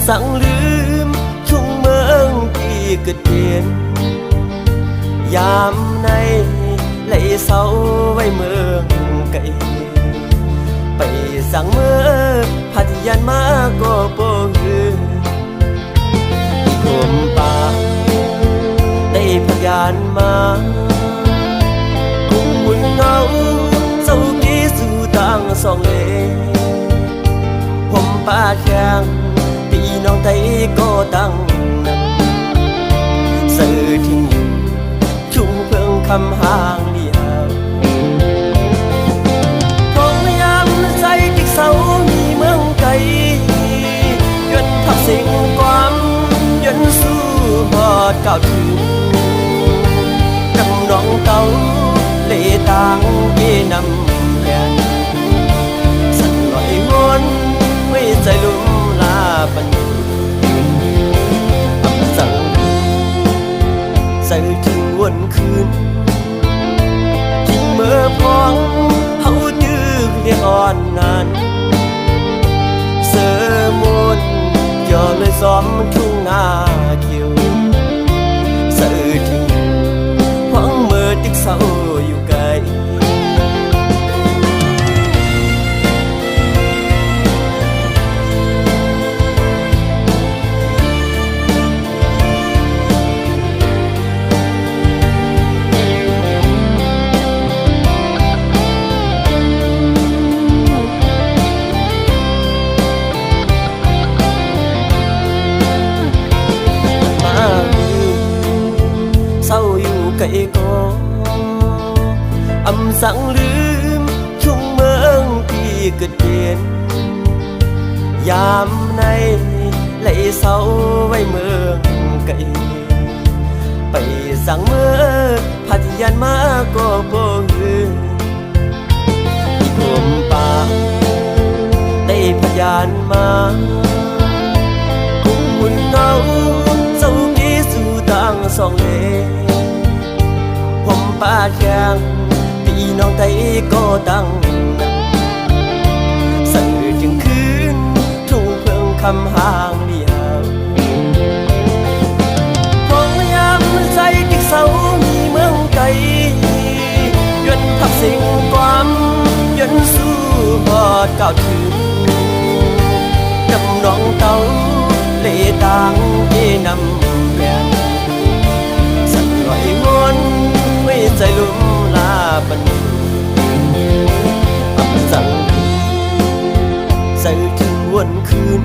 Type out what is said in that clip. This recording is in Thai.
สั่งลืมทุ่งเมืองที่เกิดเปลี่ยนยามในไหลเศร้าไว้เมืองไกลไปสั่งเมื่อพัทยานมาก็บ่ฮือขมป่าได้พยานมากุ้งหุ่นเงาเศร้ากี้สู่ต่างสองเลผมป่าแข็งพี่น้องไทยก็ตั้งสื่อทิ้งอยู่ชุ่มเพิ่งคำห่างเดียวพงยามใส่ติ๊กเสามีเมืองไกลยนพักสิ่งความยนสู้หอดเก่าถึงดำน้องเต่าเลต่างเย่นำแรงสั่นลอยวนไม่ใจลุ่มลาปันสั่งใส่ถึงวันคืนทิ้งเมื่อพองเฮาดื้อเรียอ่อนนานเสือมุนย่อเลยซ้อมทุ่งนาเขียวเสือถึงพองเมื่อติ๊กเศร้าอยู่ไกลไก่ก็สั่งลืมทุ่งเมืองที่เกิดเปลี่ยนยามในไหลเศร้าไว้เมืองไกลไปสั่งเมื่อพัทยานมาก็บ่ฮือผมป่าได้พยานมากุ้งหุ่นเงาเศร้ากี้สู่ต่างสองเลผมป่าแข็งพี่น้องไทยก็ตั้งสั่งถึงคืนทุ่งเพิ่งคำห่างเดียวพงยามใส่ติ๊กเสามีเมืองไกลยนทับสิ่งความยนสู้หอดเก่าถึงดำน้องเต่าเลต่างเย่นำแรงสั่นลอยวนไม่ใจลุ่มลาปันสั่งใส่ถึงวันคืน